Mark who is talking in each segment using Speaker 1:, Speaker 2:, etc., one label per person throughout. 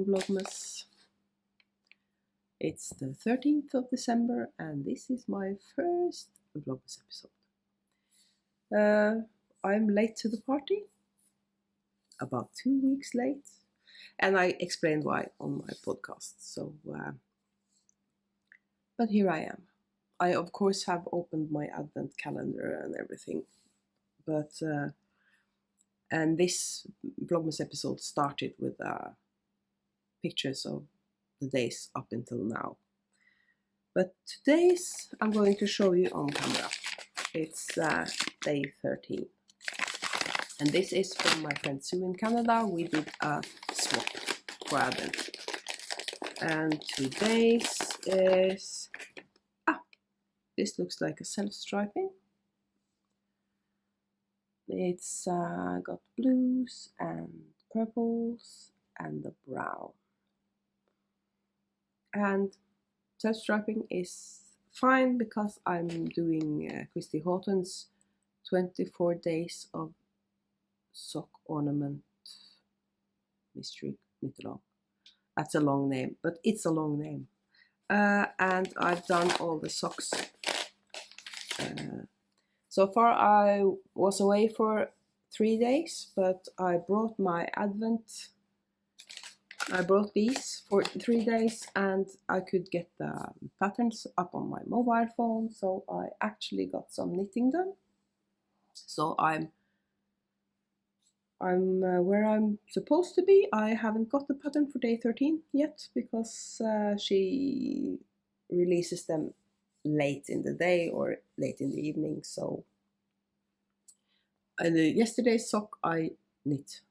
Speaker 1: Vlogmas. It's the 13th of December and this is my first Vlogmas episode. I'm late to the party, about 2 weeks late, and I explained why on my podcast. But here I am. I of course have opened my advent calendar and everything, but and this Vlogmas episode started with pictures of the days up until now. But today's I'm going to show you on camera. It's day 13. And this is from my friend Sue in Canada. We did a swap for Advent. And today's is... this looks like a self-striping. It's got blues and purples and the brown. And self-striping is fine because I'm doing Christy Houghton's 24 days of sock ornament mystery knit-along. That's a long name, but it's a long name. And I've done all the socks. So far I was away for 3 days, but I brought my Advent. I brought these for 3 days and I could get the patterns up on my mobile phone, so I actually got some knitting done. So I'm where I'm supposed to be. I haven't got the pattern for day 13 yet because she releases them late in the day or late in the evening. So yesterday's sock I knit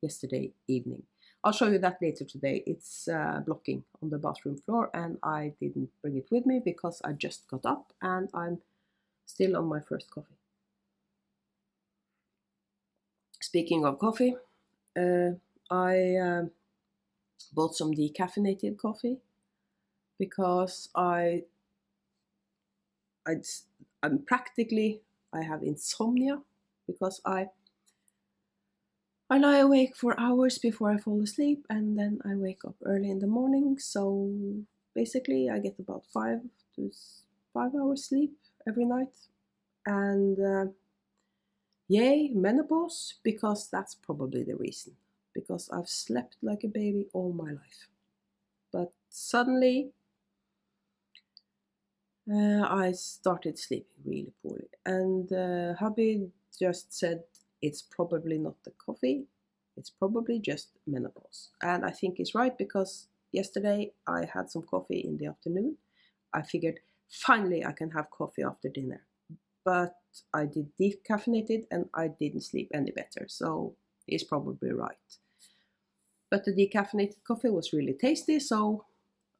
Speaker 1: yesterday evening. I'll show you that later today. It's blocking on the bathroom floor and I didn't bring it with me because I just got up and I'm still on my first coffee. Speaking of coffee, I bought some decaffeinated coffee because I have insomnia because I lie awake for hours before I fall asleep and then I wake up early in the morning. So basically I get about 5 hours sleep every night. And yay, menopause, because that's probably the reason. Because I've slept like a baby all my life. But suddenly I started sleeping really poorly. And hubby just said it's probably not the coffee, it's probably just menopause. And I think he's right because yesterday I had some coffee in the afternoon. I figured finally I can have coffee after dinner. But I did decaffeinated and I didn't sleep any better, so he's probably right. But the decaffeinated coffee was really tasty, so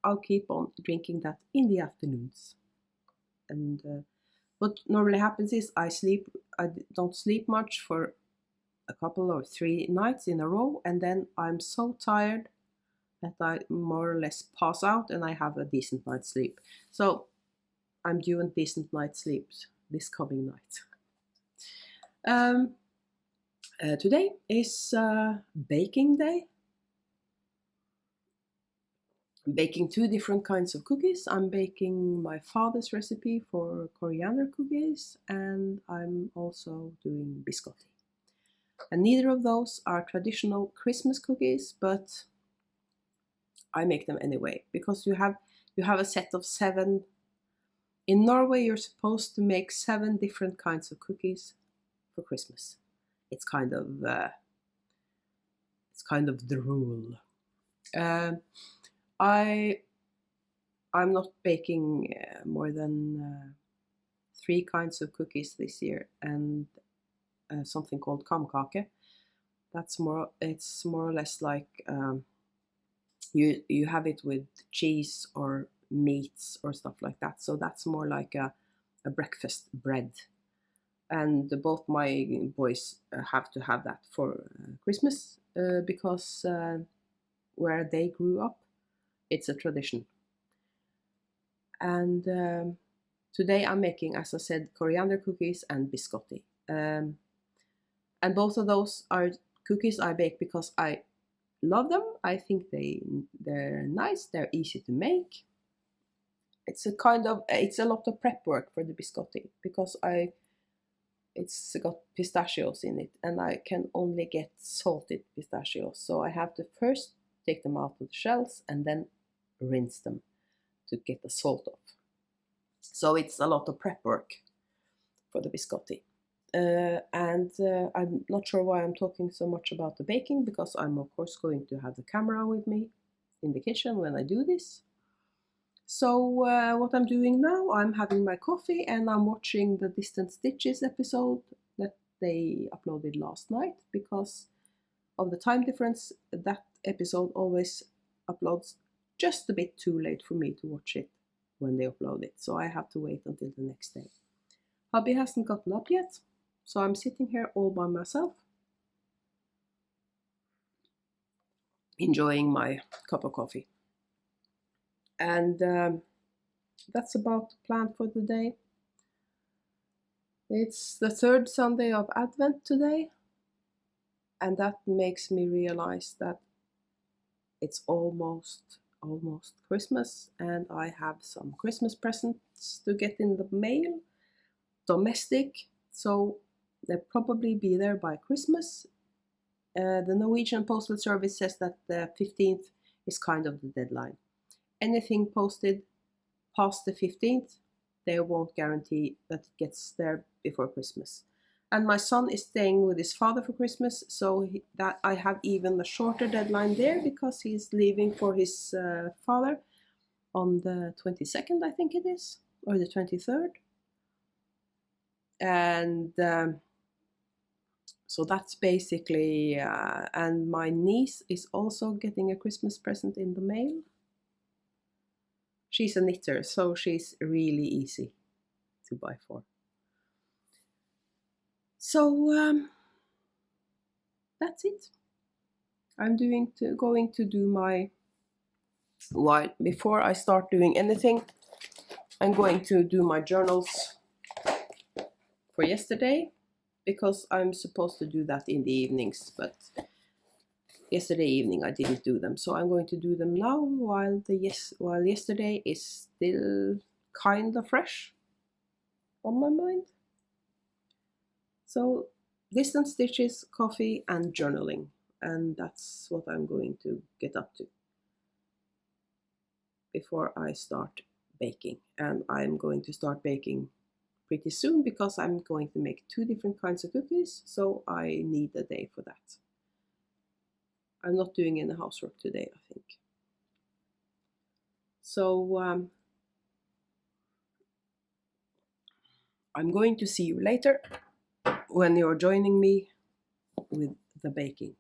Speaker 1: I'll keep on drinking that in the afternoons. And what normally happens is I don't sleep much for a couple or 3 nights in a row, and then I'm so tired that I more or less pass out and I have a decent night's sleep. So I'm due a decent night's sleep this coming night. Today is baking day. I'm baking 2 different kinds of cookies. I'm baking my father's recipe for coriander cookies and I'm also doing biscotti. And neither of those are traditional Christmas cookies, but I make them anyway because you have a set of 7. In Norway, you're supposed to make 7 different kinds of cookies for Christmas. It's kind of the rule. I'm not baking more than 3 kinds of cookies this year, and something called kamkake. It's more or less like you have it with cheese or meats or stuff like that. So that's more like a breakfast bread. And both my boys have to have that for Christmas because where they grew up, it's a tradition. And today I'm making, as I said, coriander cookies and biscotti. And both of those are cookies I bake because I love them. I think they're nice. They're easy to make. It's a lot of prep work for the biscotti because it's got pistachios in it, and I can only get salted pistachios. So I have to first take them out of the shells and then rinse them to get the salt off. So it's a lot of prep work for the biscotti. I'm not sure why I'm talking so much about the baking, because I'm of course going to have the camera with me in the kitchen when I do this. So what I'm doing now, I'm having my coffee and I'm watching the Distant Stitches episode that they uploaded last night. Because of the time difference, that episode always uploads just a bit too late for me to watch it when they upload it. So I have to wait until the next day. Hubby hasn't gotten up yet, so I'm sitting here all by myself, enjoying my cup of coffee. And that's about the plan for the day. It's the third Sunday of Advent today, and that makes me realize that it's almost Christmas, and I have some Christmas presents to get in the mail, domestic, so they'll probably be there by Christmas. The Norwegian Postal Service says that the 15th is kind of the deadline. Anything posted past the 15th, they won't guarantee that it gets there before Christmas. And my son is staying with his father for Christmas, so that I have even a shorter deadline there, because he's leaving for his father on the 22nd, I think it is, or the 23rd. And so that's basically, and my niece is also getting a Christmas present in the mail. She's a knitter, so she's really easy to buy for. So that's it. I'm going to do my, well, before I start doing anything, I'm going to do my journals for yesterday, because I'm supposed to do that in the evenings, but yesterday evening I didn't do them, so I'm going to do them now while yesterday is still kind of fresh on my mind. So Distant Stitches, coffee and journaling, and that's what I'm going to get up to before I start baking. And I'm going to start baking pretty soon, because I'm going to make 2 different kinds of cookies, so I need a day for that. I'm not doing any housework today, I think. So I'm going to see you later when you're joining me with the baking.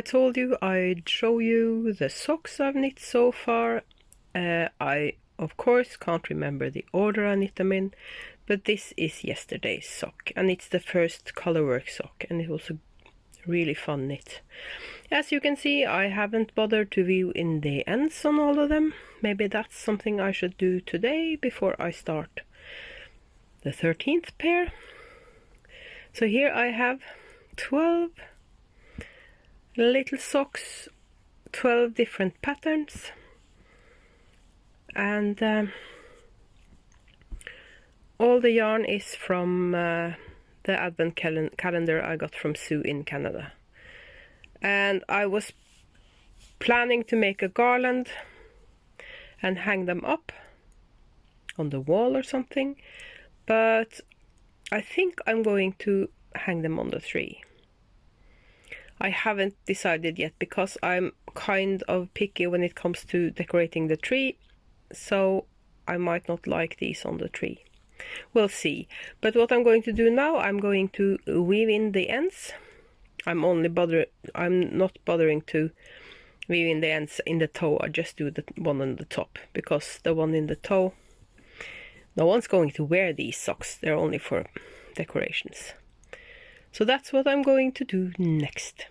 Speaker 1: I told you I'd show you the socks I've knit so far. I of course can't remember the order I knit them in, but this is yesterday's sock, and it's the first colorwork sock, and it was a really fun knit. As you can see, I haven't bothered to weave in the ends on all of them. Maybe that's something I should do today before I start the 13th pair. So here I have 12 little socks, 12 different patterns, and all the yarn is from the advent calendar I got from Sue in Canada. And I was planning to make a garland and hang them up on the wall or something, but I think I'm going to hang them on the tree. I haven't decided yet because I'm kind of picky when it comes to decorating the tree, so I might not like these on the tree. We'll see. But what I'm going to do now, I'm going to weave in the ends. I'm not bothering to weave in the ends in the toe. I just do the one on the top, because the one in the toe, no one's going to wear these socks. They're only for decorations. So that's what I'm going to do next.